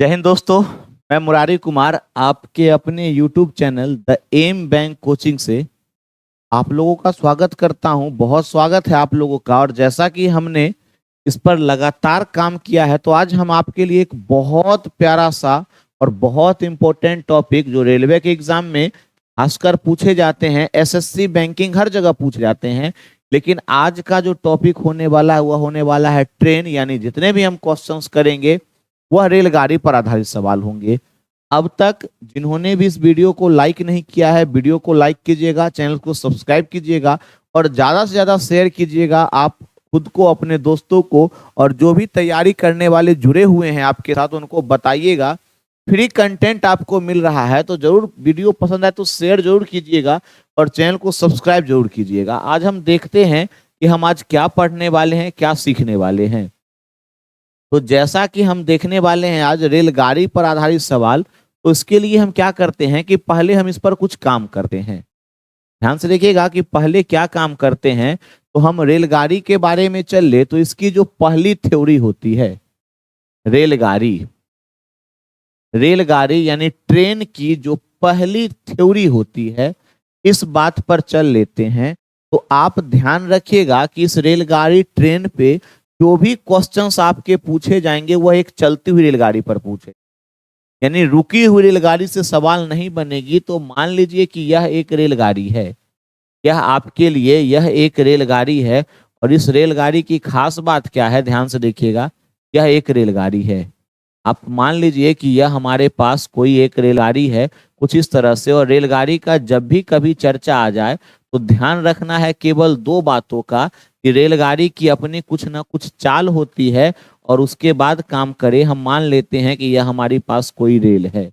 जय हिंद दोस्तों। मैं मुरारी कुमार आपके अपने YouTube channel the M bank coaching से आप लोगों का स्वागत करता हूं। बहुत स्वागत है आप लोगों का। और जैसा कि हमने इस पर लगातार काम किया है, तो आज हम आपके लिए एक बहुत प्यारा सा और बहुत इंपॉर्टेंट टॉपिक जो रेलवे के एग्जाम में खासकर पूछे जाते हैं, एसएससी बैंकिंग हर जगह पूछे जाते हैं, लेकिन आज का जो टॉपिक होने वाला है वह होने वाला है ट्रेन। यानी जितने भी हम क्वेश्चंस करेंगे वह रेलगाड़ी पर आधारित सवाल होंगे। अब तक जिन्होंने भी इस वीडियो को लाइक नहीं किया है, वीडियो को लाइक कीजिएगा, चैनल को सब्सक्राइब कीजिएगा और ज़्यादा से ज़्यादा शेयर कीजिएगा। आप खुद को, अपने दोस्तों को और जो भी तैयारी करने वाले जुड़े हुए हैं आपके साथ, उनको बताइएगा। फ्री कंटेंट आपको मिल रहा है तो जरूर, वीडियो पसंद आए तो शेयर जरूर कीजिएगा और चैनल को सब्सक्राइब जरूर कीजिएगा। आज हम देखते हैं कि हम आज क्या पढ़ने वाले हैं, क्या सीखने वाले हैं। तो जैसा कि हम देखने वाले हैं आज रेलगाड़ी पर आधारित सवाल, तो इसके लिए हम क्या करते हैं कि पहले हम इस पर कुछ काम करते हैं। ध्यान से देखिएगा कि पहले क्या काम करते हैं। तो हम रेलगाड़ी के बारे में चल ले, तो इसकी जो पहली थ्योरी होती है, रेलगाड़ी रेलगाड़ी यानी ट्रेन की जो पहली थ्योरी होती है, इस बात पर चल लेते हैं। तो आप ध्यान रखिएगा कि इस रेलगाड़ी ट्रेन पे जो भी क्वेश्चंस आपके पूछे जाएंगे वह एक चलती हुई रेलगाड़ी पर पूछे, यानी रुकी हुई रेलगाड़ी से सवाल नहीं बनेगी। तो मान लीजिए कि यह एक रेलगाड़ी है, यह आपके लिए यह एक रेलगाड़ी है। और इस रेलगाड़ी की खास बात क्या है, ध्यान से देखिएगा। यह एक रेलगाड़ी है। आप मान लीजिए कि यह हमारे पास कोई एक रेलगाड़ी है कुछ इस तरह से, और रेलगाड़ी का जब भी कभी चर्चा आ जाए तो ध्यान रखना है केवल दो बातों का, कि रेलगाड़ी की अपनी कुछ ना कुछ चाल होती है और उसके बाद काम करे। हम मान लेते हैं कि यह हमारे पास कोई रेल है,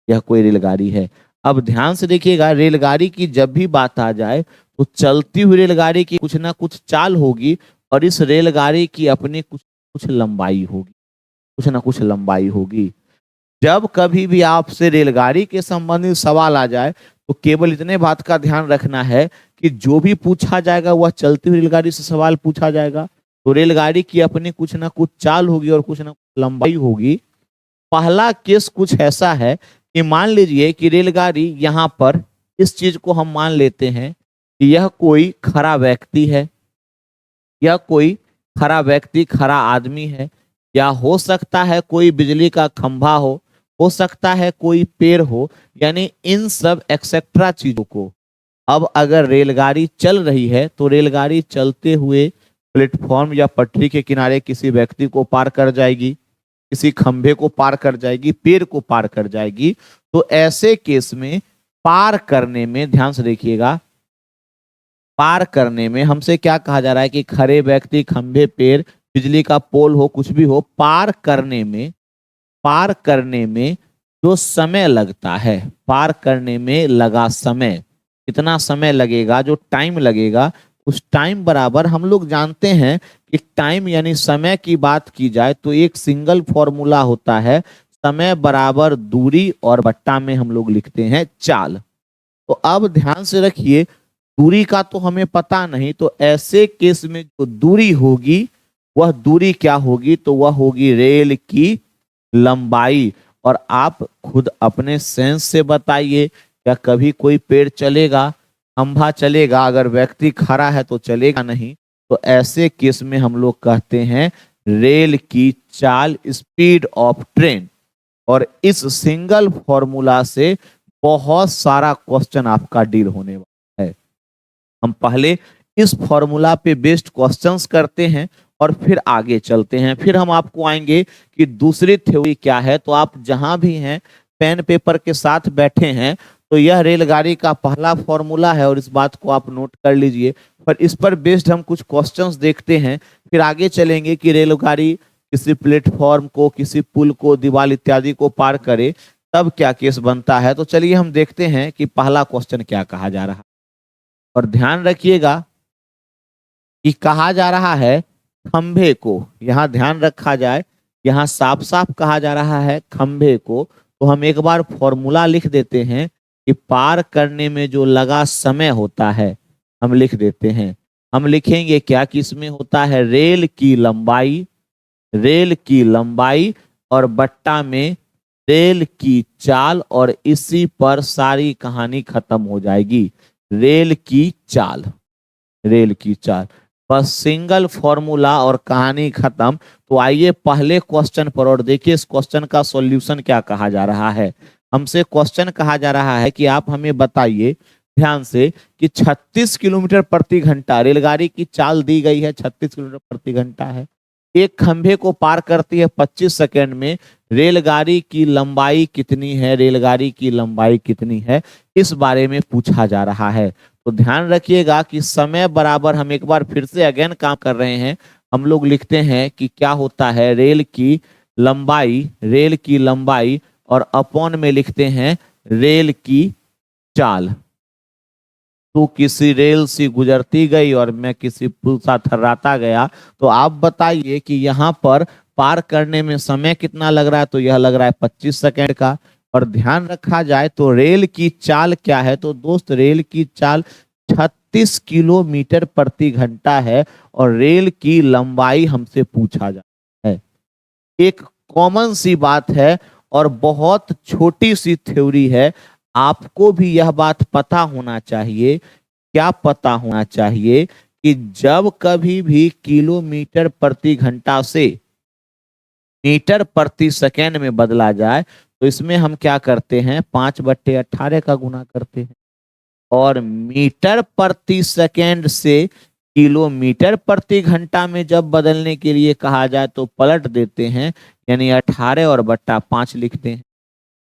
यह कोई रेलगाड़ी है। अब ध्यान से देखिएगा, रेलगाड़ी की जब भी बात आ जाए तो चलती हुई रेलगाड़ी की कुछ ना कुछ चाल होगी और इस रेलगाड़ी की अपनी कुछ कुछ लंबाई होगी, कुछ ना कुछ लंबाई होगी। जब कभी भी आपसे रेलगाड़ी के संबंधित सवाल आ जाए तो केवल इतने बात का ध्यान रखना है कि जो भी पूछा जाएगा वह चलती हुई रेलगाड़ी से सवाल पूछा जाएगा। तो रेलगाड़ी की अपनी कुछ ना कुछ चाल होगी और कुछ ना कुछ लंबाई होगी। पहला केस कुछ ऐसा है कि मान लीजिए कि रेलगाड़ी यहाँ पर, इस चीज को हम मान लेते हैं कि यह कोई खड़ा व्यक्ति है, यह कोई खड़ा व्यक्ति, खड़ा आदमी है, या हो सकता है कोई बिजली का खंभा हो सकता है कोई पेड़ हो, यानी इन सब एक्सेट्रा चीजों को। अब अगर रेलगाड़ी चल रही है तो रेलगाड़ी चलते हुए प्लेटफॉर्म या पटरी के किनारे किसी व्यक्ति को पार कर जाएगी, किसी खंभे को पार कर जाएगी, पेड़ को पार कर जाएगी। तो ऐसे केस में पार करने में, ध्यान से देखिएगा, पार करने में हमसे क्या कहा जा रहा है कि खड़े व्यक्ति, खंभे, पेड़, बिजली का पोल हो, कुछ भी हो, पार करने में जो समय लगता है, पार करने में लगा समय, कितना समय लगेगा, जो टाइम लगेगा, उस टाइम बराबर हम लोग जानते हैं कि टाइम यानी समय की बात की जाए तो एक सिंगल फॉर्मूला होता है, समय बराबर दूरी और बट्टा में हम लोग लिखते हैं चाल। तो अब ध्यान से रखिए, दूरी का तो हमें पता नहीं, तो ऐसे केस में जो दूरी होगी वह दूरी क्या होगी, तो वह होगी रेल की लंबाई। और आप खुद अपने सेंस से बताइए, क्या कभी कोई पेड़ चलेगा, खंभा चलेगा? अगर व्यक्ति खड़ा है तो चलेगा नहीं। तो ऐसे केस में हम लोग कहते हैं रेल की चाल, स्पीड ऑफ ट्रेन। और इस सिंगल फॉर्मूला से बहुत सारा क्वेश्चन आपका डील होने वाला है। हम पहले इस फॉर्मूला पे बेस्ड क्वेश्चंस करते हैं और फिर आगे चलते हैं। फिर हम आपको आएंगे कि दूसरी थ्योरी क्या है। तो आप जहां भी हैं, पेन पेपर के साथ बैठे हैं, तो यह रेलगाड़ी का पहला फॉर्मूला है और इस बात को आप नोट कर लीजिए। पर इस पर बेस्ड हम कुछ क्वेश्चंस देखते हैं, फिर आगे चलेंगे कि रेलगाड़ी किसी प्लेटफॉर्म को, किसी पुल को, दीवार इत्यादि को पार करे तब क्या केस बनता है। तो चलिए हम देखते हैं कि पहला क्वेश्चन क्या कहा जा रहा है। और ध्यान रखिएगा कि कहा जा रहा है खंभे को, यहां ध्यान रखा जाए, यहां साफ साफ कहा जा रहा है खंभे को। तो हम एक बार फॉर्मूला लिख देते हैं कि पार करने में जो लगा समय होता है, हम लिख देते हैं। हम लिखेंगे क्या कि इसमें होता है रेल की लंबाई, रेल की लंबाई और बट्टा में रेल की चाल, और इसी पर सारी कहानी खत्म हो जाएगी। रेल की चाल, रेल की चाल, बस सिंगल फॉर्मूला और कहानी खत्म। तो आइए पहले क्वेश्चन पर, और देखिए इस क्वेश्चन का सॉल्यूशन क्या कहा जा रहा है। हमसे क्वेश्चन कहा जा रहा है कि आप हमें बताइए ध्यान से कि 36 किलोमीटर प्रति घंटा रेलगाड़ी की चाल दी गई है, 36 किलोमीटर प्रति घंटा है, एक खंभे को पार करती है 25 सेकंड में, रेलगाड़ी की लंबाई कितनी है, रेलगाड़ी की लंबाई कितनी है, इस बारे में पूछा जा रहा है। तो ध्यान रखिएगा कि समय बराबर, हम एक बार फिर से अगेन काम कर रहे हैं, हम लोग लिखते हैं कि क्या होता है रेल की लंबाई, रेल की लंबाई, और अपॉन में लिखते हैं रेल की चाल। तू किसी रेल से गुजरती गई और मैं किसी पुल सा थर्राता गया। तो आप बताइए कि यहाँ पर पार करने में समय कितना लग रहा है, तो यह लग रहा है 25 सेकंड का। और ध्यान रखा जाए तो रेल की चाल क्या है, तो दोस्त रेल की चाल 36 किलोमीटर प्रति घंटा है, और रेल की लंबाई हमसे पूछा जाता है। एक कॉमन सी बात है और बहुत छोटी सी थ्योरी है, आपको भी यह बात पता होना चाहिए। क्या पता होना चाहिए कि जब कभी भी किलोमीटर प्रति घंटा से मीटर प्रति सेकेंड में बदला जाए, तो इसमें हम क्या करते हैं, 5/18 का गुना करते हैं, और मीटर प्रति सेकेंड से किलोमीटर प्रति घंटा में जब बदलने के लिए कहा जाए तो पलट देते हैं, यानी 18 और बट्टा 5 लिखते हैं।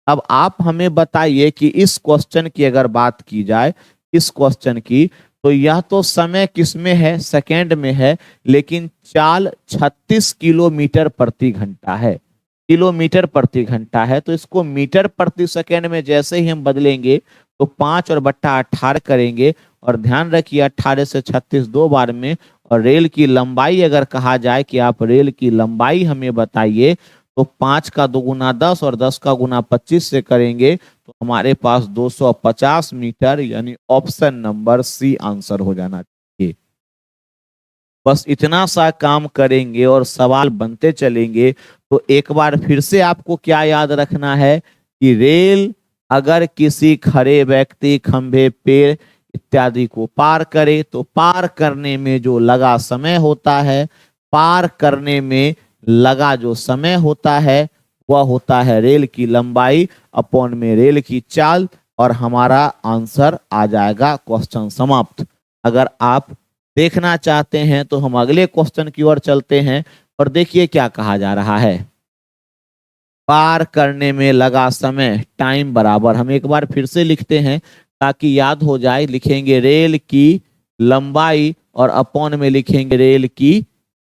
अब आप हमें बताइए कि इस क्वेश्चन की अगर बात की जाए, इस क्वेश्चन की, तो यह तो समय किस में है, सेकेंड में है, लेकिन चाल 36 किलोमीटर प्रति घंटा है, किलोमीटर प्रति घंटा है। तो इसको मीटर प्रति सेकेंड में जैसे ही हम बदलेंगे तो 5 और बट्टा 18 करेंगे, और ध्यान रखिए 18 से 36 दो बार में। और रेल की लंबाई अगर कहा जाए कि आप रेल की लंबाई हमें बताइए, तो 5 का 2 गुना 10 और 10 का गुना 25 से करेंगे तो हमारे पास 250 मीटर, यानी ऑप्शन नंबर सी आंसर हो जाना चाहिए। बस इतना सा काम करेंगे और सवाल बनते चलेंगे। तो एक बार फिर से आपको क्या याद रखना है कि रेल अगर किसी खड़े व्यक्ति, खंभे, पेड़ इत्यादि को पार करे, तो पार करने में जो लगा समय होता है, पार करने में लगा जो समय होता है, वह होता है रेल की लंबाई अपॉन में रेल की चाल, और हमारा आंसर आ जाएगा। क्वेश्चन समाप्त। अगर आप देखना चाहते हैं तो हम अगले क्वेश्चन की ओर चलते हैं, और देखिए क्या कहा जा रहा है। पार करने में लगा समय, टाइम बराबर, हम एक बार फिर से लिखते हैं ताकि याद हो जाए, लिखेंगे रेल की लंबाई और अपॉन में लिखेंगे रेल की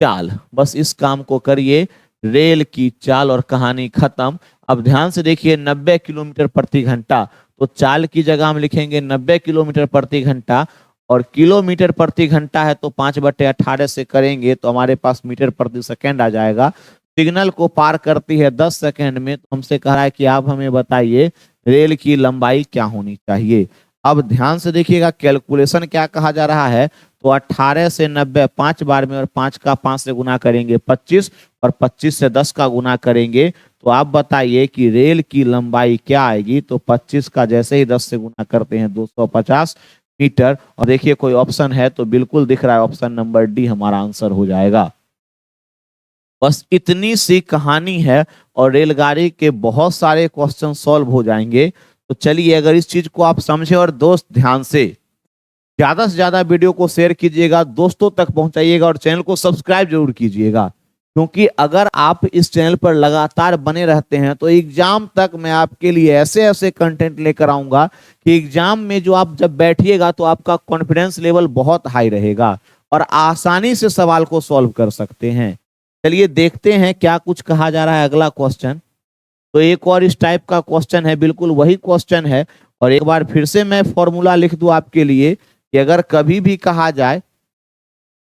चाल। बस इस काम को करिए, रेल की चाल और कहानी खत्म। अब ध्यान से देखिए 90 किलोमीटर प्रति घंटा, तो चाल की जगह हम लिखेंगे 90 किलोमीटर प्रति घंटा, और किलोमीटर प्रति घंटा है तो 5/18 से करेंगे तो हमारे पास मीटर प्रति सेकेंड आ जाएगा। सिग्नल को पार करती है 10 सेकेंड में, तो हमसे कह रहा है कि आप हमें बताइए रेल की लंबाई क्या होनी चाहिए। अब ध्यान से देखिएगा कैलकुलेशन क्या कहा जा रहा है, तो 18 से 90 5 बार में, और 5 का 5 से गुना करेंगे 25, और 25 से 10 का गुना करेंगे। तो आप बताइए कि रेल की लंबाई क्या आएगी। तो 25 का जैसे ही 10 से गुना करते हैं 250 मीटर, और देखिए कोई ऑप्शन है तो बिल्कुल दिख रहा है, ऑप्शन नंबर डी हमारा आंसर हो जाएगा। बस इतनी सी कहानी है और रेलगाड़ी के बहुत सारे क्वेश्चन सॉल्व हो जाएंगे। तो चलिए, अगर इस चीज को आप समझे, और दोस्त ध्यान से ज्यादा वीडियो को शेयर कीजिएगा, दोस्तों तक पहुंचाइएगा, और चैनल को सब्सक्राइब जरूर कीजिएगा, क्योंकि अगर आप इस चैनल पर लगातार बने रहते हैं तो एग्जाम तक मैं आपके लिए ऐसे ऐसे कंटेंट लेकर आऊंगा कि एग्जाम में जो आप जब बैठिएगा तो आपका कॉन्फिडेंस लेवल बहुत हाई रहेगा और आसानी से सवाल को सॉल्व कर सकते हैं। चलिए देखते हैं क्या कुछ कहा जा रहा है अगला क्वेश्चन। तो एक और इस टाइप का क्वेश्चन है, बिल्कुल वही क्वेश्चन है, और एक बार फिर से मैं फॉर्मूला लिख दूं आपके लिए कि अगर कभी भी कहा जाए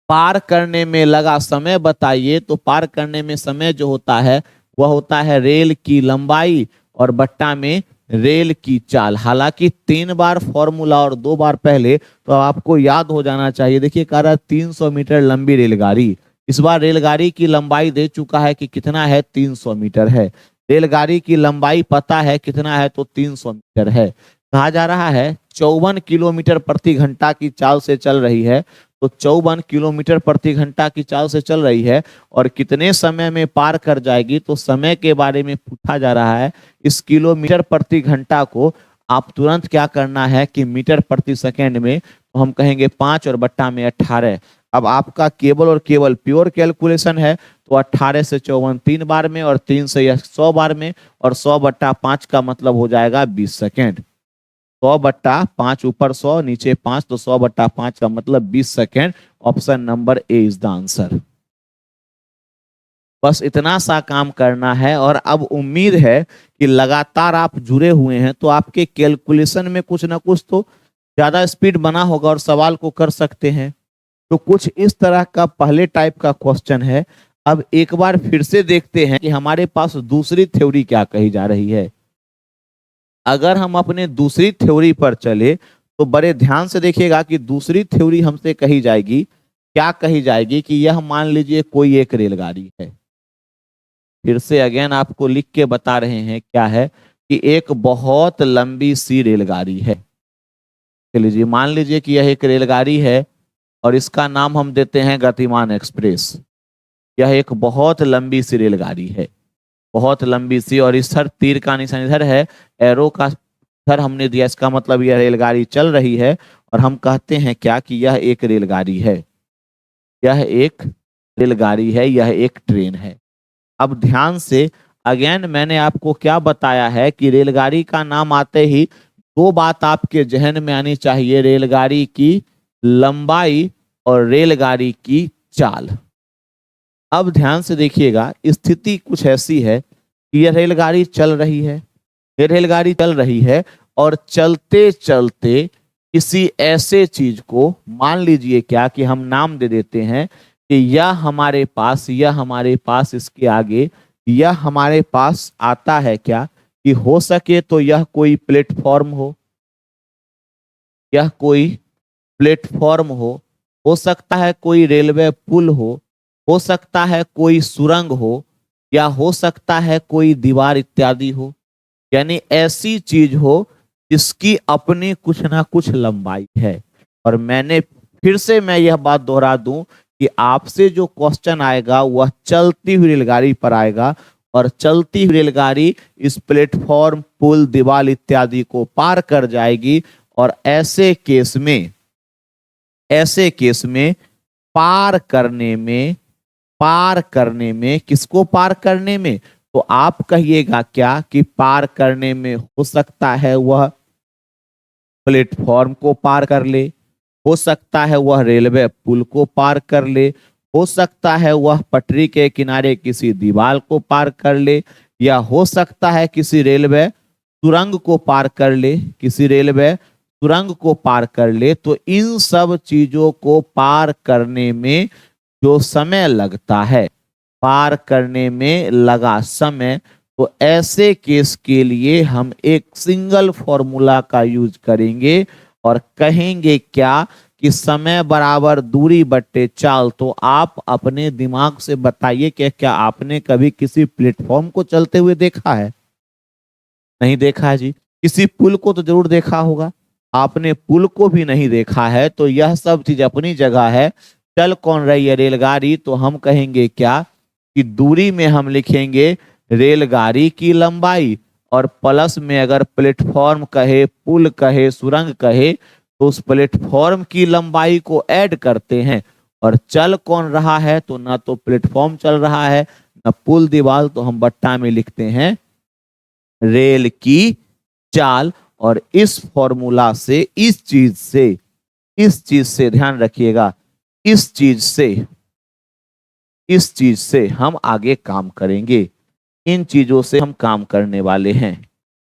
पार करने में लगा समय बताइए, तो पार करने में समय जो होता है वह होता है रेल की लंबाई और बट्टा में रेल की चाल। हालांकि 3 बार फॉर्मूला और 2 बार पहले, तो आपको याद हो जाना चाहिए। देखिए कह रहा है 300 मीटर लंबी रेलगाड़ी, इस बार रेलगाड़ी की लंबाई दे चुका है कि कितना है, 300 मीटर है। रेलगाड़ी की लंबाई पता है कितना है, तो 300 मीटर है। कहा जा रहा है 54 किलोमीटर प्रति घंटा की चाल से चल रही है, तो 54 किलोमीटर प्रति घंटा की चाल से चल रही है और कितने समय में पार कर जाएगी, तो समय के बारे में पूछा जा रहा है। इस किलोमीटर प्रति घंटा को आप तुरंत क्या करना है कि मीटर प्रति सेकेंड में, तो हम कहेंगे 5 और बट्टा में 18। अब आपका केवल और केवल प्योर कैलकुलेशन है, तो 18 से 54 3 बार में और 3 से यह 100 बार में, और 100/5 का मतलब हो जाएगा 20 सेकेंड। 100/5 ऊपर 100 नीचे 5, तो 100/5 का मतलब 20 second. Option number A is the answer. बस इतना सा काम करना है और अब उम्मीद है कि लगातार आप जुड़े हुए हैं तो आपके कैलकुलेशन में कुछ ना कुछ तो ज्यादा स्पीड बना होगा और सवाल को कर सकते हैं। तो कुछ इस तरह का पहले टाइप का क्वेश्चन है। अब एक बार फिर से देखते हैं कि हमारे पास दूसरी थ्योरी क्या कही जा रही है। अगर हम अपने दूसरी थ्योरी पर चले तो बड़े ध्यान से देखिएगा कि दूसरी थ्योरी हमसे कही जाएगी, क्या कही जाएगी कि यह मान लीजिए कोई एक रेलगाड़ी है। फिर से अगेन आपको लिख के बता रहे हैं क्या है कि एक बहुत लंबी सी रेलगाड़ी है। चलिए मान लीजिए कि यह एक रेलगाड़ी है और इसका नाम हम देते हैं गतिमान एक्सप्रेस। यह एक बहुत लंबी सी रेलगाड़ी है, बहुत लंबी सी, और इस सर तीर का निशान इधर है, एरो का सर हमने दिया, इसका मतलब यह रेलगाड़ी चल रही है और हम कहते हैं क्या कि यह एक रेलगाड़ी है, यह एक रेलगाड़ी है, यह एक ट्रेन है। अब ध्यान से अगेन मैंने आपको क्या बताया है कि रेलगाड़ी का नाम आते ही दो बात आपके जहन में आनी चाहिए, रेलगाड़ी की लंबाई और रेलगाड़ी की चाल। अब ध्यान से देखिएगा, स्थिति कुछ ऐसी है कि यह रेलगाड़ी चल रही है, यह रेलगाड़ी चल रही है और चलते चलते किसी ऐसे चीज को मान लीजिए क्या कि हम नाम दे देते हैं कि यह हमारे पास, यह हमारे पास, इसके आगे यह हमारे पास आता है क्या कि हो सके तो यह कोई प्लेटफॉर्म यह कोई प्लेटफॉर्म हो सकता है कोई रेलवे पुल हो सकता है कोई सुरंग हो, या हो सकता है कोई दीवार इत्यादि हो। यानी ऐसी चीज हो जिसकी अपनी कुछ ना कुछ लंबाई है। और फिर से मैं यह बात दोहरा दूं कि आपसे जो क्वेश्चन आएगा वह चलती हुई रेलगाड़ी पर आएगा, और चलती हुई रेलगाड़ी इस प्लेटफॉर्म, पुल, दीवार इत्यादि को पार कर जाएगी। और ऐसे केस में पार करने में किसको पार करने में, तो आप कहिएगा क्या कि पार करने में हो सकता है वह प्लेटफॉर्म को पार कर ले, हो सकता है वह रेलवे पुल को पार कर ले, हो सकता है वह पटरी के किनारे किसी दीवार को पार कर ले, या हो सकता है किसी रेलवे सुरंग को पार कर ले, किसी रेलवे सुरंग को पार कर ले। तो इन सब चीजों को पार करने में जो समय लगता है, पार करने में लगा समय, तो ऐसे केस के लिए हम एक सिंगल फॉर्मूला का यूज करेंगे और कहेंगे क्या कि समय बराबर दूरी बट्टे चाल। तो आप अपने दिमाग से बताइए कि क्या आपने कभी किसी प्लेटफॉर्म को चलते हुए देखा है? नहीं देखा है जी। किसी पुल को तो जरूर देखा होगा, आपने पुल को भी नहीं देखा है। तो यह सब चीज अपनी जगह है। चल कौन रही है? रेलगाड़ी। तो हम कहेंगे क्या कि दूरी में हम लिखेंगे रेलगाड़ी की लंबाई, और प्लस में अगर प्लेटफॉर्म कहे, पुल कहे, सुरंग कहे, तो उस प्लेटफॉर्म की लंबाई को ऐड करते हैं। और चल कौन रहा है? तो ना तो प्लेटफॉर्म चल रहा है ना पुल दीवार, तो हम बट्टा में लिखते हैं रेल की चाल। और इस फॉर्मूला से, इस चीज से ध्यान रखिएगा, इस चीज से हम आगे काम करेंगे। इन चीजों से हम काम करने वाले हैं,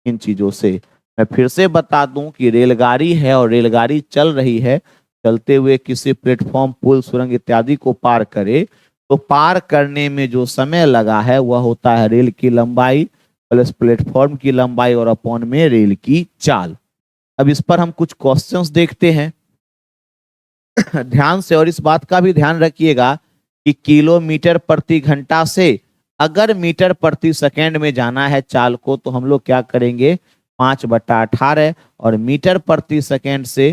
इन चीजों से। मैं फिर से बता दूं कि रेलगाड़ी है और रेलगाड़ी चल रही है, चलते हुए किसी प्लेटफॉर्म, पुल, सुरंग इत्यादि को पार करे, तो पार करने में जो समय लगा है वह होता है रेल की लंबाई प्लस प्लेटफॉर्म की लंबाई और अपॉन में रेल की चाल। अब इस पर हम कुछ क्वेश्चंस देखते हैं ध्यान से, और इस बात का भी ध्यान रखिएगा कि किलोमीटर प्रति घंटा से अगर मीटर प्रति सेकंड में जाना है चाल को तो हम लोग क्या करेंगे 5/18, और मीटर प्रति सेकंड से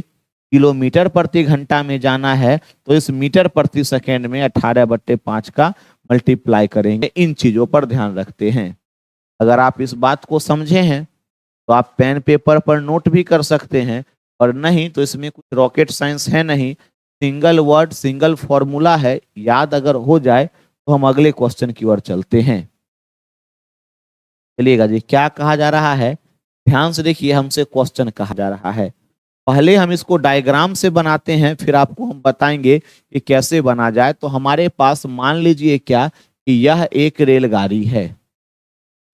किलोमीटर प्रति घंटा में जाना है तो इस मीटर प्रति सेकंड में 18/5 का मल्टीप्लाई करेंगे। इन चीजों पर ध्यान रखते हैं। अगर आप इस बात को समझे हैं तो आप पेन पेपर पर नोट भी कर सकते हैं, और नहीं तो इसमें कुछ रॉकेट साइंस है नहीं, सिंगल वर्ड सिंगल फॉर्मूला है, याद अगर हो जाए तो हम अगले क्वेश्चन की ओर चलते हैं। चलिएगा जी, क्या कहा जा रहा है, ध्यान से देखिए, हमसे क्वेश्चन कहा जा रहा है। पहले हम इसको डायग्राम से बनाते हैं, फिर आपको हम बताएंगे कि कैसे बना जाए। तो हमारे पास मान लीजिए क्या कि यह एक रेलगाड़ी है,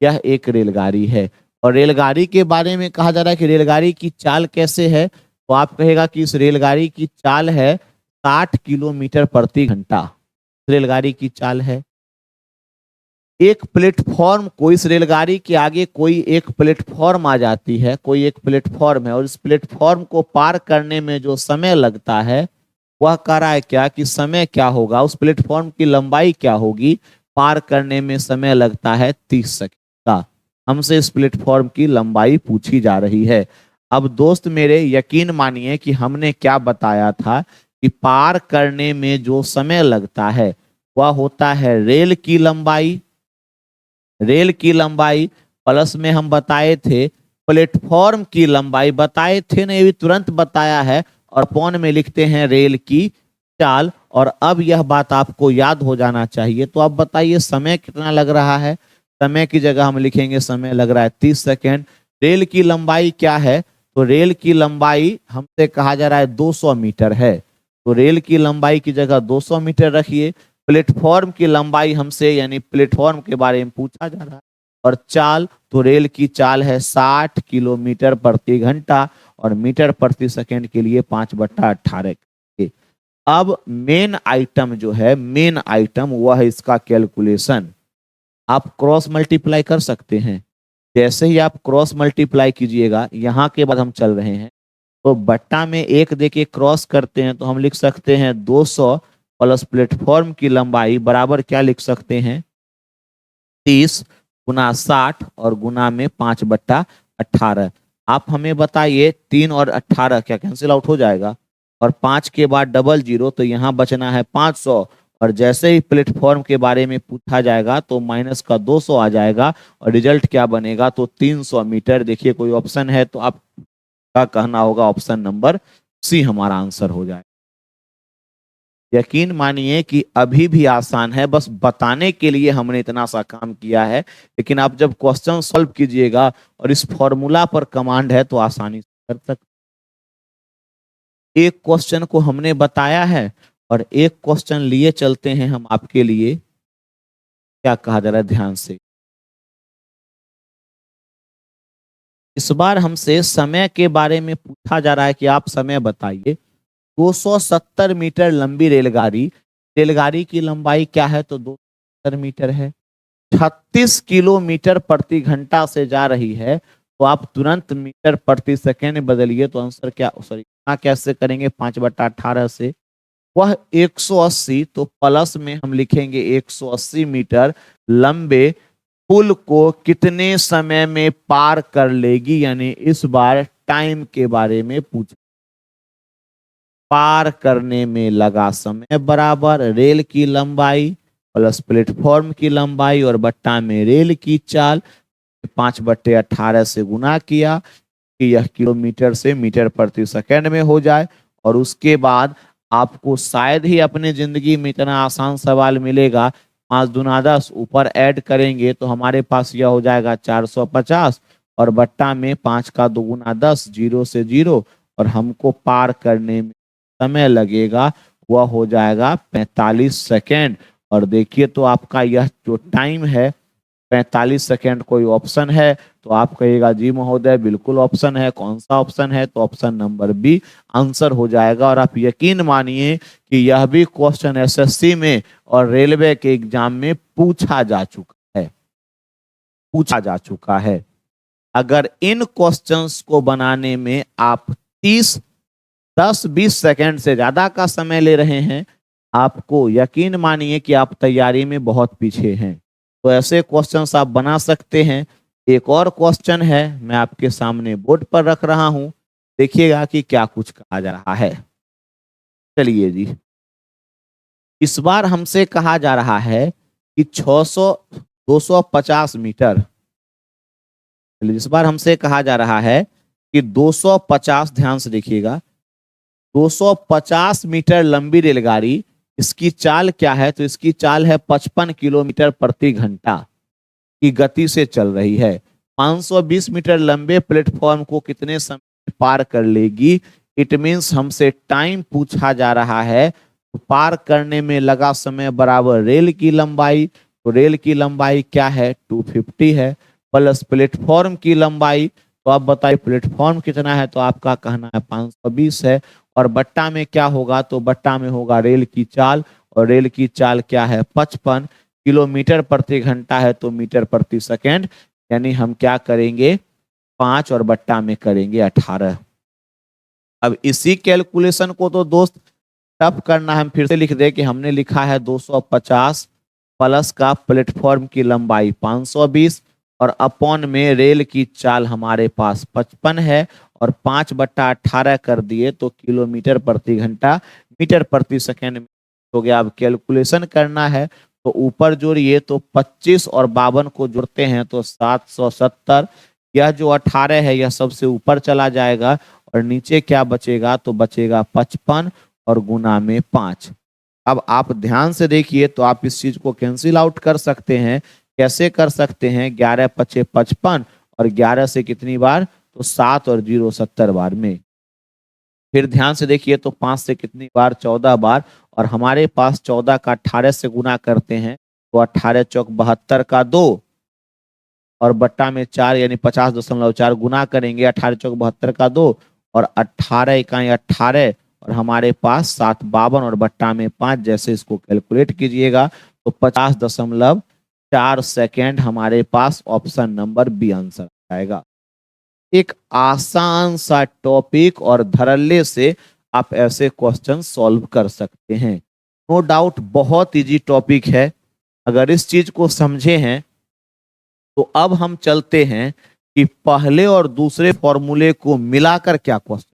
यह एक रेलगाड़ी है, और रेलगाड़ी के बारे में कहा जा रहा है कि रेलगाड़ी की चाल कैसे है। तो आप कहेगा कि इस रेलगाड़ी की चाल है 60 किलोमीटर प्रति घंटा। रेलगाड़ी की चाल है। एक प्लेटफॉर्म को, इस रेलगाड़ी के आगे कोई एक प्लेटफॉर्म आ जाती है, कोई एक प्लेटफॉर्म है, और इस प्लेटफॉर्म को पार करने में जो समय लगता है वह कह रहा है क्या कि समय क्या होगा, उस प्लेटफॉर्म की लंबाई क्या होगी, पार करने में समय लगता है 30 सेकंड का। हमसे इस प्लेटफॉर्म की लंबाई पूछी जा रही है। अब दोस्त मेरे, यकीन मानिए कि हमने क्या बताया था कि पार करने में जो समय लगता है वह होता है रेल की लंबाई, रेल की लंबाई प्लस में हम बताए थे प्लेटफॉर्म की लंबाई, बताए थे ना, ये भी तुरंत बताया है, और अपॉन में लिखते हैं रेल की चाल। और अब यह बात आपको याद हो जाना चाहिए। तो अब बताइए समय कितना लग रहा है। समय की जगह हम लिखेंगे समय लग रहा है 30 सेकेंड। रेल की लंबाई क्या है, तो रेल की लंबाई हमसे कहा जा रहा है 200 मीटर है, तो रेल की लंबाई की जगह 200 मीटर रखिए। प्लेटफॉर्म की लंबाई हमसे यानी प्लेटफॉर्म के बारे में पूछा जा रहा है, और चाल तो रेल की चाल है 60 किलोमीटर प्रति घंटा, और मीटर प्रति सेकंड के लिए 5/18। अब मेन आइटम जो है, मेन आइटम वह है इसका कैलकुलेशन। आप क्रॉस मल्टीप्लाई कर सकते हैं। जैसे ही आप क्रॉस मल्टीप्लाई कीजिएगा, यहाँ के बाद हम चल रहे हैं, तो बट्टा में एक देके क्रॉस करते हैं तो हम लिख सकते हैं 200 प्लस प्लेटफॉर्म की लंबाई बराबर क्या लिख सकते हैं 30 गुना 60 और गुना में 5/18। आप हमें बताइए 3 और 18 क्या कैंसिल आउट हो जाएगा, और 5 के बाद डबल जीरो, तो यहाँ बचना है 500, और जैसे ही प्लेटफॉर्म के बारे में पूछा जाएगा तो माइनस का 200 आ जाएगा, और रिजल्ट क्या बनेगा तो 300 मीटर। देखिए कोई ऑप्शन है तो आपका कहना होगा ऑप्शन नंबर सी हमारा आंसर हो जाए। यकीन मानिए कि अभी भी आसान है, बस बताने के लिए हमने इतना सा काम किया है, लेकिन आप जब क्वेश्चन सॉल्व कीजिएगा और इस फॉर्मूला पर कमांड है तो आसानी से कर सकते। एक क्वेश्चन को हमने बताया है और एक क्वेश्चन लिए चलते हैं हम आपके लिए। क्या कहा जा रहा है, ध्यान से। इस बार हमसे समय के बारे में पूछा जा रहा है कि आप समय बताइए। 270 मीटर लंबी रेलगाड़ी, रेलगाड़ी की लंबाई क्या है तो 270 मीटर है, 36 किलोमीटर प्रति घंटा से जा रही है। तो आप तुरंत मीटर प्रति सेकेंड बदलिए तो आंसर क्या, सॉरी कैसे करेंगे 5/18 से, वह 180, तो प्लस में हम लिखेंगे 180 मीटर लंबे पुल को कितने समय में पार कर लेगी, यानी इस बार टाइम के बारे में पूछ, पार करने में लगा समय बराबर रेल की लंबाई प्लस प्लेटफॉर्म की लंबाई और बट्टा में रेल की चाल, 5/18 से गुना किया कि यह किलोमीटर से मीटर प्रति सेकंड में हो जाए। और उसके बाद आपको शायद ही अपने जिंदगी में इतना आसान सवाल मिलेगा। 5 दूना 10 ऊपर ऐड करेंगे तो हमारे पास यह हो जाएगा 450, और बट्टा में 5 का 2 गुना 10, 0 से 0, और हमको पार करने में समय लगेगा वह हो जाएगा 45 सेकेंड। और देखिए तो आपका यह जो टाइम है 45 सेकेंड, कोई ऑप्शन है तो आप कहिएगा जी महोदय बिल्कुल ऑप्शन है। कौन सा ऑप्शन है, तो ऑप्शन नंबर बी आंसर हो जाएगा। और आप यकीन मानिए कि यह भी क्वेश्चन एसएससी में और रेलवे के एग्जाम में पूछा जा चुका है, पूछा जा चुका है। अगर इन क्वेश्चंस को बनाने में आप 10-20 सेकेंड से ज्यादा का समय ले रहे हैं आपको यकीन मानिए कि आप तैयारी में बहुत पीछे हैं। तो ऐसे क्वेश्चंस आप बना सकते हैं। एक और क्वेश्चन है, मैं आपके सामने बोर्ड पर रख रहा हूं, देखिएगा कि क्या कुछ कहा जा रहा है। चलिए जी, इस बार हमसे कहा जा रहा है कि 600 250 मीटर, इस बार हमसे कहा जा रहा है कि 250, ध्यान से देखिएगा, 250 मीटर लंबी रेलगाड़ी, इसकी चाल क्या है? तो इसकी चाल है 55 किलोमीटर प्रति घंटा की गति से चल रही है। 520 मीटर लंबे प्लेटफॉर्म को कितने समय में पार कर लेगी? इट मीन्स हमसे टाइम पूछा जा रहा है। तो पार करने में लगा समय बराबर रेल की लंबाई, तो रेल की लंबाई क्या है? 250 है, प्लस प्लेटफॉर्म की लंबाई, तो आप बताइए प्लेटफॉर्म कितना है? तो आपका कहना है 520 है, और बट्टा में क्या होगा? तो बट्टा में होगा रेल की चाल, और रेल की चाल क्या है? 55 किलोमीटर प्रति घंटा है, तो मीटर प्रति सेकेंड, यानी हम क्या करेंगे? 5 और बट्टा में करेंगे 18। अब इसी कैलकुलेशन को तो दोस्त टफ करना है, हम फिर से लिख दे कि हमने लिखा है 250 प्लस का प्लेटफॉर्म की लंबाई 520 और अपॉन में रेल की चाल हमारे पास 55 है, और 5/18 कर दिए तो किलोमीटर प्रति घंटा, मीटर प्रति सेकेंड हो गया। अब कैलकुलेशन करना है, तो ऊपर जोड़िए, तो 25 और 52 को जोड़ते हैं तो 770। यह जो 18 है यह सबसे ऊपर चला जाएगा, और नीचे क्या बचेगा? तो बचेगा 55 और गुना में 5। अब आप ध्यान से देखिए, तो आप इस चीज को कैंसिल आउट कर सकते हैं। कैसे कर सकते हैं? 11 पचे 55, और 11 से कितनी बार? तो 7 और 0 70 बार में। फिर ध्यान से देखिए, तो 5 से कितनी बार? 14 बार, और हमारे पास 14 का 18 से गुना करते हैं तो 18 चौक 72 का 2, और बट्टा में 4 यानी 50.4 गुना करेंगे 18 चौक 72 का 2, और 18 इकाई 18, और हमारे पास 7 52 और बट्टा में 5, जैसे इसको कैलकुलेट कीजिएगा तो 50.4 सेकेंड हमारे पास ऑप्शन नंबर बी आंसर आएगा। एक आसान सा टॉपिक और धड़ल्ले से आप ऐसे क्वेश्चन सॉल्व कर सकते हैं। नो डाउट बहुत इजी टॉपिक है। अगर इस चीज को समझे हैं तो अब हम चलते हैं कि पहले और दूसरे फॉर्मूले को मिलाकर क्या क्वेश्चन।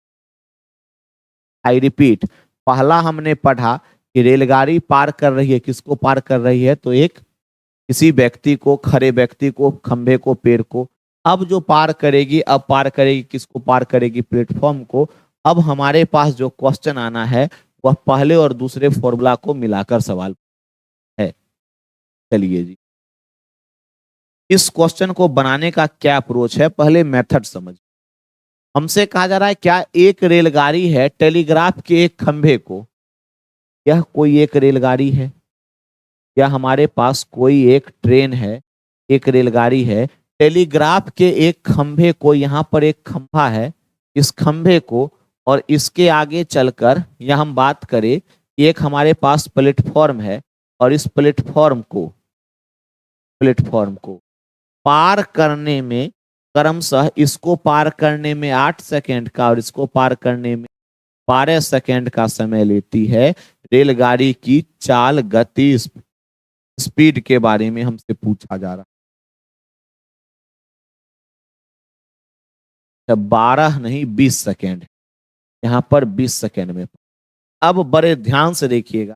आई रिपीट, पहला हमने पढ़ा कि रेलगाड़ी पार कर रही है, किसको पार कर रही है? तो एक किसी व्यक्ति को, खड़े व्यक्ति को, खंभे को, पेड़ को। अब जो पार करेगी, अब पार करेगी किसको? पार करेगी प्लेटफॉर्म को। अब हमारे पास जो क्वेश्चन आना है वह पहले और दूसरे फॉर्मूला को मिलाकर सवाल है। चलिए जी, इस क्वेश्चन को बनाने का क्या अप्रोच है, पहले मेथड समझ। हमसे कहा जा रहा है क्या एक रेलगाड़ी है टेलीग्राफ के एक खंभे को, यह कोई एक रेलगाड़ी है, या हमारे पास कोई एक ट्रेन है, एक रेलगाड़ी है, टेलीग्राफ के एक खंभे को, यहाँ पर एक खंभा है, इस खंभे को, और इसके आगे चलकर या हम बात करें, एक हमारे पास प्लेटफॉर्म है, और इस प्लेटफॉर्म को पार करने में क्रमशः, इसको पार करने में 8 सेकेंड का और इसको पार करने में 12 सेकेंड का समय लेती है। रेलगाड़ी की चाल, गति, स्पीड के बारे में हमसे पूछा जा रहा है। 12 नहीं 20 सेकेंड, यहाँ पर 20 सेकेंड में। अब बड़े ध्यान से देखिएगा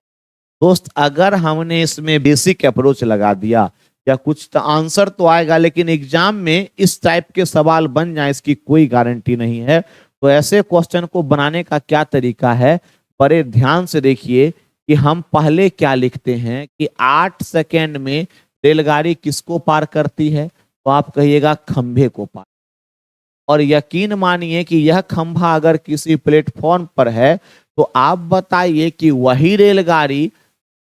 दोस्त, अगर हमने इसमें बेसिक अप्रोच लगा दिया या कुछ तो आंसर तो आएगा, लेकिन एग्जाम में इस टाइप के सवाल बन जाए इसकी कोई गारंटी नहीं है। तो ऐसे क्वेश्चन को बनाने का क्या तरीका है, बड़े ध्यान से देखिए कि हम पहले क्या लिखते हैं कि 8 सेकेंड में रेलगाड़ी किसको पार करती है? तो आप कहिएगा खंभे को पार। और यकीन मानिए कि यह खंभा अगर किसी प्लेटफॉर्म पर है तो आप बताइए कि वही रेलगाड़ी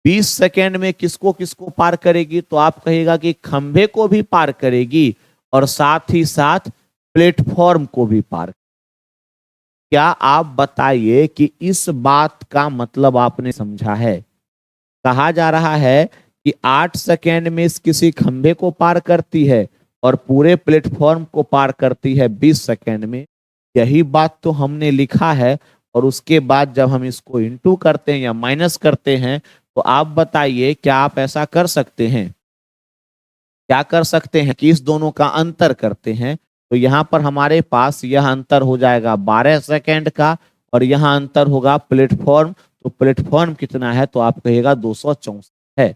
20 सेकेंड में किसको किसको पार करेगी? तो आप कहिएगा कि खंभे को भी पार करेगी और साथ ही साथ प्लेटफॉर्म को भी पार। क्या आप बताइए कि इस बात का मतलब आपने समझा है? कहा जा रहा है कि 8 सेकेंड में इस किसी खंभे को पार करती है और पूरे प्लेटफॉर्म को पार करती है 20 सेकेंड में। यही बात तो हमने लिखा है, और उसके बाद जब हम इसको इंटू करते हैं या माइनस करते हैं, तो आप बताइए क्या आप ऐसा कर सकते हैं? क्या कर सकते हैं कि इस दोनों का अंतर करते हैं? तो यहाँ पर हमारे पास यह अंतर हो जाएगा 12 सेकेंड का, और यहाँ अंतर होगा प्लेटफॉर्म। तो प्लेटफॉर्म कितना है? तो आप कहिएगा 264 है।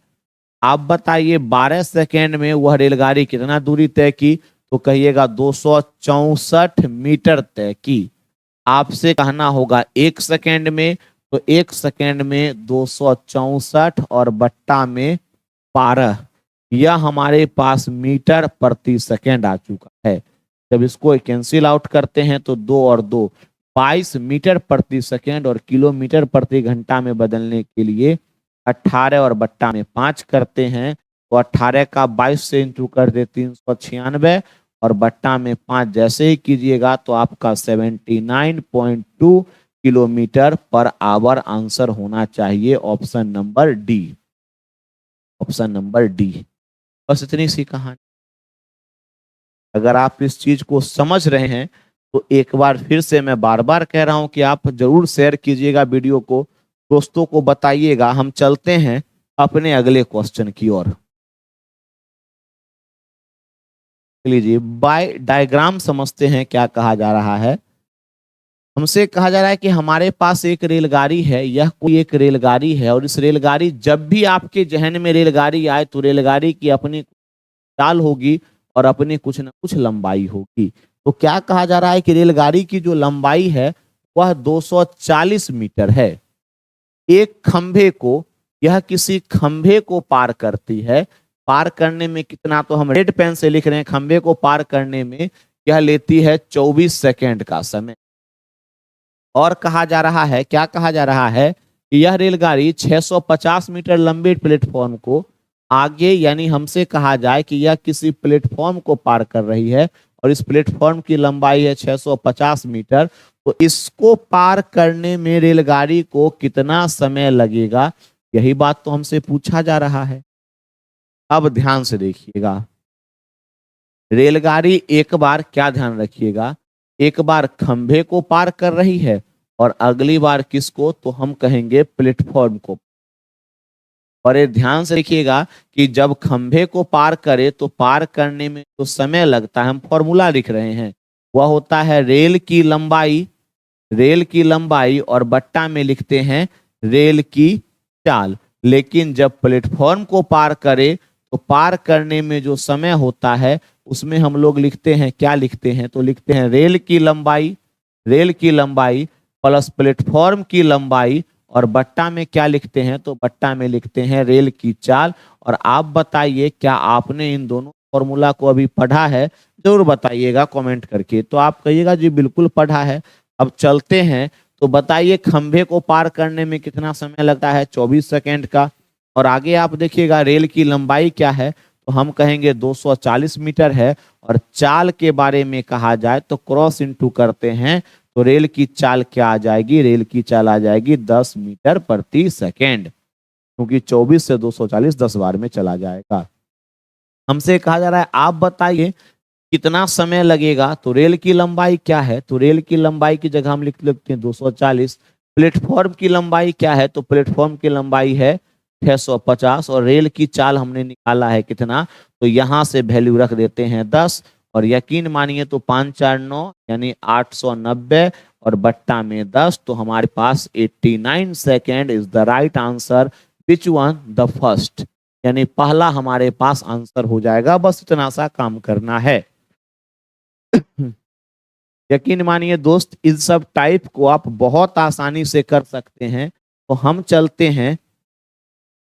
आप बताइए 12 सेकेंड में वह रेलगाड़ी कितना दूरी तय की? तो कहिएगा 264 मीटर तय की। आपसे कहना होगा 1 सेकेंड में, तो 1 सेकेंड में 264 और बट्टा में 12, यह हमारे पास मीटर प्रति सेकेंड आ चुका है। जब इसको कैंसिल आउट करते हैं तो 2 और 2 22 मीटर प्रति सेकेंड, और किलोमीटर प्रति घंटा में बदलने के लिए 18 और बट्टा में 5 करते हैं। तो 18 का 22 से इंटू कर दे 396, और बट्टा में 5 जैसे ही कीजिएगा तो आपका 79.2 किलोमीटर पर आवर आंसर होना चाहिए। Option number D, option number D. बस इतनी सी कहानी। अगर आप इस चीज को समझ रहे हैं तो एक बार फिर से मैं बार बार कह रहा हूं कि आप जरूर शेयर कीजिएगा वीडियो को, दोस्तों को बताइएगा। हम चलते हैं अपने अगले क्वेश्चन की ओर। लीजिए बाय डायग्राम समझते हैं क्या कहा जा रहा है। हमसे कहा जा रहा है कि हमारे पास एक रेलगाड़ी है, यह कोई एक रेलगाड़ी है, और इस रेलगाड़ी, जब भी आपके जहन में रेलगाड़ी आए तो रेलगाड़ी की अपनी चाल होगी और अपनी कुछ न कुछ लंबाई होगी। तो क्या कहा जा रहा है कि रेलगाड़ी की जो लंबाई है वह 240 मीटर है। एक खंभे को, यह किसी खंभे को पार करती है। पार करने में कितना, तो हम रेड पेन से लिख रहे हैं, खंभे को पार करने में यह लेती है 24 सेकेंड का समय। और कहा जा रहा है, क्या कहा जा रहा है कि यह रेलगाड़ी 650 मीटर लंबे प्लेटफॉर्म को आगे, यानी हमसे कहा जाए कि यह किसी प्लेटफॉर्म को पार कर रही है और इस प्लेटफॉर्म की लंबाई है 650 मीटर। तो इसको पार करने में रेलगाड़ी को कितना समय लगेगा, यही बात तो हमसे पूछा जा रहा है। अब ध्यान से देखिएगा, रेलगाड़ी एक बार, क्या ध्यान रखिएगा, एक बार खंभे को पार कर रही है और अगली बार किसको, तो हम कहेंगे प्लेटफॉर्म को। और ये ध्यान से देखिएगा कि जब खंभे को पार करे तो पार करने में तो समय लगता है, हम फॉर्मूला लिख रहे हैं, वह होता है रेल की लंबाई, रेल की लंबाई, और बट्टा में लिखते हैं रेल की चाल। लेकिन जब प्लेटफॉर्म को पार करे तो पार करने में जो समय होता है उसमें हम लोग लिखते हैं, क्या लिखते हैं, तो लिखते हैं रेल की लंबाई, रेल की लंबाई प्लस प्लेटफॉर्म की लंबाई, और बट्टा में क्या लिखते हैं, तो बट्टा में लिखते हैं रेल की चाल। और आप बताइए क्या आपने इन दोनों फॉर्मूला को अभी पढ़ा है? जरूर बताइएगा कमेंट करके। तो आप कहिएगा जी बिल्कुल पढ़ा है। अब चलते हैं, तो बताइए खंभे को पार करने में कितना समय लगता है? 24 सेकेंड का। और आगे आप देखिएगा रेल की लंबाई क्या है, तो हम कहेंगे 240 मीटर है। और चाल के बारे में कहा जाए तो क्रॉस इंटू करते हैं, तो रेल की चाल क्या आ जाएगी, रेल की चाल आ जाएगी 10 मीटर प्रति सेकेंड, क्योंकि 24 से 240 10 बार में चला जाएगा। हमसे कहा जा रहा है आप बताइए कितना समय लगेगा। तो रेल की लंबाई क्या है, तो रेल की लंबाई की जगह हम लिख लेते हैं 240। प्लेटफॉर्म की लंबाई क्या है, तो प्लेटफॉर्म की लंबाई है 650, और रेल की चाल हमने निकाला है कितना, तो यहां से वैल्यू रख देते हैं 10, और यकीन मानिए तो 5 4 9 यानी 890, और बट्टा में 10, तो हमारे पास 89 second is the right answer. Which one, the first, यानी पहला हमारे पास आंसर हो जाएगा। बस इतना सा काम करना है। यकीन मानिए दोस्त, इस सब टाइप को आप बहुत आसानी से कर सकते हैं। तो हम चलते हैं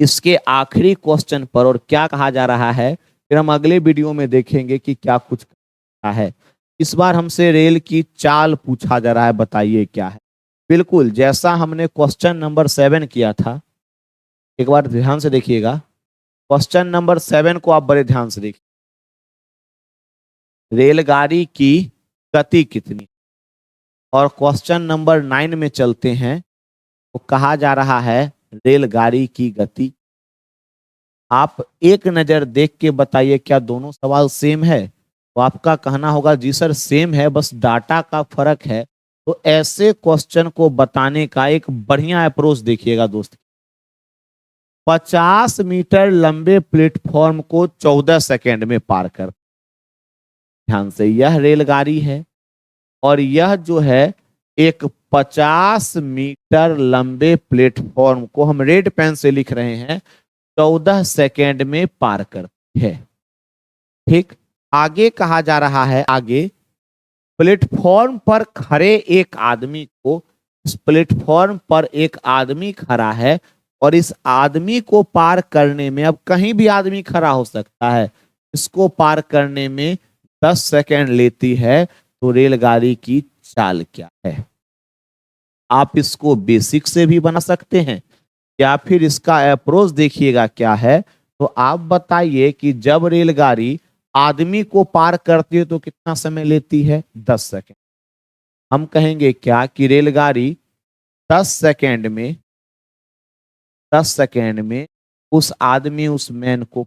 इसके आखिरी क्वेश्चन पर, और क्या कहा जा रहा है फिर हम अगले वीडियो में देखेंगे कि क्या कुछ कहा है। इस बार हमसे रेल की चाल पूछा जा रहा है, बताइए क्या है। बिल्कुल जैसा हमने क्वेश्चन नंबर 7 किया था, एक बार ध्यान से देखिएगा। क्वेश्चन नंबर 7 को आप बड़े ध्यान से देखिए, रेलगाड़ी की गति कितनी। और क्वेश्चन नंबर 9 में चलते हैं, तो कहा जा रहा है रेलगाड़ी की गति। आप एक नजर देख के बताइए क्या दोनों सवाल सेम है। तो आपका कहना होगा जी सर सेम है, बस डाटा का फर्क है। तो ऐसे क्वेश्चन को बताने का एक बढ़िया अप्रोच देखिएगा दोस्त। 50 मीटर लंबे प्लेटफॉर्म को 14 सेकेंड में पार कर। ध्यान से, यह रेलगाड़ी है और यह जो है एक 50 मीटर लंबे प्लेटफॉर्म को हम रेड पेन से लिख रहे हैं 14 सेकेंड में पार करती है। ठीक, आगे कहा जा रहा है, आगे प्लेटफॉर्म पर खड़े एक आदमी को, इस प्लेटफॉर्म पर एक आदमी खड़ा है और इस आदमी को पार करने में, अब कहीं भी आदमी खड़ा हो सकता है, इसको पार करने में 10 सेकेंड लेती है। तो रेलगाड़ी की चाल क्या है? आप इसको बेसिक से भी बना सकते हैं या फिर इसका अप्रोच देखिएगा क्या है। तो आप बताइए कि जब रेलगाड़ी आदमी को पार करती है तो कितना समय लेती है? 10 सेकेंड। हम कहेंगे क्या कि रेलगाड़ी 10 सेकेंड में 10 सेकेंड में उस आदमी, उस मैन को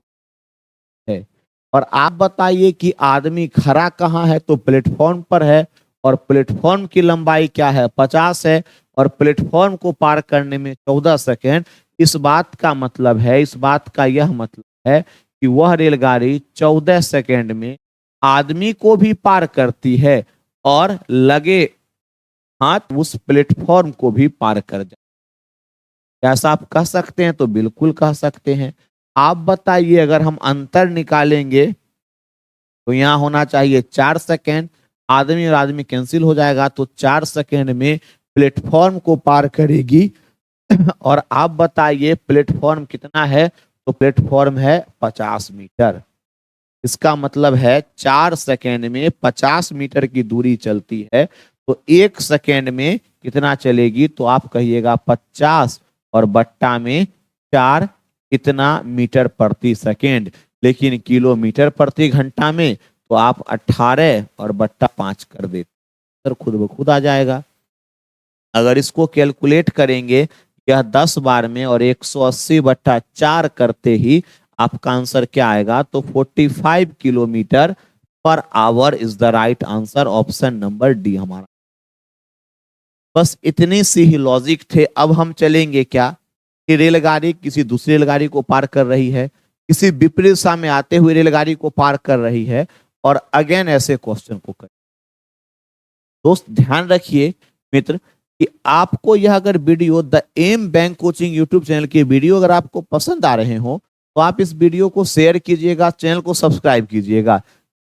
है। और आप बताइए कि आदमी खड़ा कहाँ है? तो प्लेटफॉर्म पर है और प्लेटफॉर्म की लंबाई क्या है? 50 है और प्लेटफॉर्म को पार करने में 14 सेकेंड। इस बात का मतलब है, इस बात का यह मतलब है कि वह रेलगाड़ी 14 सेकेंड में आदमी को भी पार करती है और लगे हाथ उस प्लेटफॉर्म को भी पार कर जाए। ऐसा आप कह सकते हैं? तो बिल्कुल कह सकते हैं। आप बताइए, अगर हम अंतर निकालेंगे तो यहाँ होना चाहिए 4 सेकेंड, आदमी और आदमी कैंसिल हो जाएगा तो 4 सेकेंड में प्लेटफॉर्म को पार करेगी। और आप बताइए प्लेटफॉर्म कितना है? तो प्लेटफॉर्म है 50 मीटर। इसका मतलब है 4 सेकेंड में 50 मीटर की दूरी चलती है तो 1 सेकेंड में कितना चलेगी? तो आप कहिएगा 50 और बट्टा में 4 कितना मीटर प्रति सेकेंड। लेकिन किलोमीटर प्रति घंटा में तो आप 18 और बट्टा 5 कर देते, तो खुद ब खुद आ जाएगा। अगर इसको कैलकुलेट करेंगे यह 10 बार में और 180 बट्टा 4 करते ही आपका आंसर क्या आएगा? तो 45 kilometre per hour is the right answer, option number D हमारा। बस इतनी सी ही लॉजिक थे। अब हम चलेंगे क्या कि रेलगाड़ी किसी दूसरी रेलगाड़ी को पार कर रही है, किसी विपरीत दिशा में आते हुए रेलगाड़ी को पार कर रही है और अगेन ऐसे क्वेश्चन को कर। दोस्त ध्यान रखिए मित्र कि आपको यह अगर video the M bank coaching YouTube channel की वीडियो अगर आपको पसंद आ रहे हो तो आप इस वीडियो को शेयर कीजिएगा, चैनल को सब्सक्राइब कीजिएगा,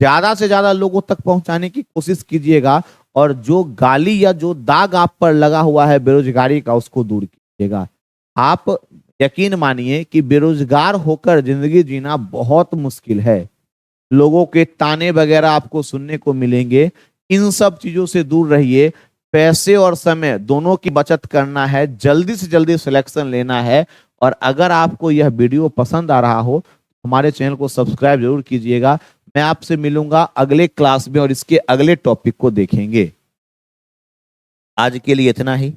ज्यादा से ज्यादा लोगों तक पहुंचाने की कोशिश कीजिएगा और जो गाली या जो दाग आप पर लगा हुआ है बेरोजगारी का उसको दूर कीजिएगा। आप यकीन मानिए कि बेरोजगार होकर जिंदगी जीना बहुत मुश्किल है। लोगों के ताने वगैरह आपको सुनने को मिलेंगे, इन सब चीजों से दूर रहिए। पैसे और समय दोनों की बचत करना है, जल्दी से जल्दी सिलेक्शन लेना है। और अगर आपको यह वीडियो पसंद आ रहा हो हमारे चैनल को सब्सक्राइब जरूर कीजिएगा। मैं आपसे मिलूंगा अगले क्लास में और इसके अगले टॉपिक को देखेंगे। आज के लिए इतना ही।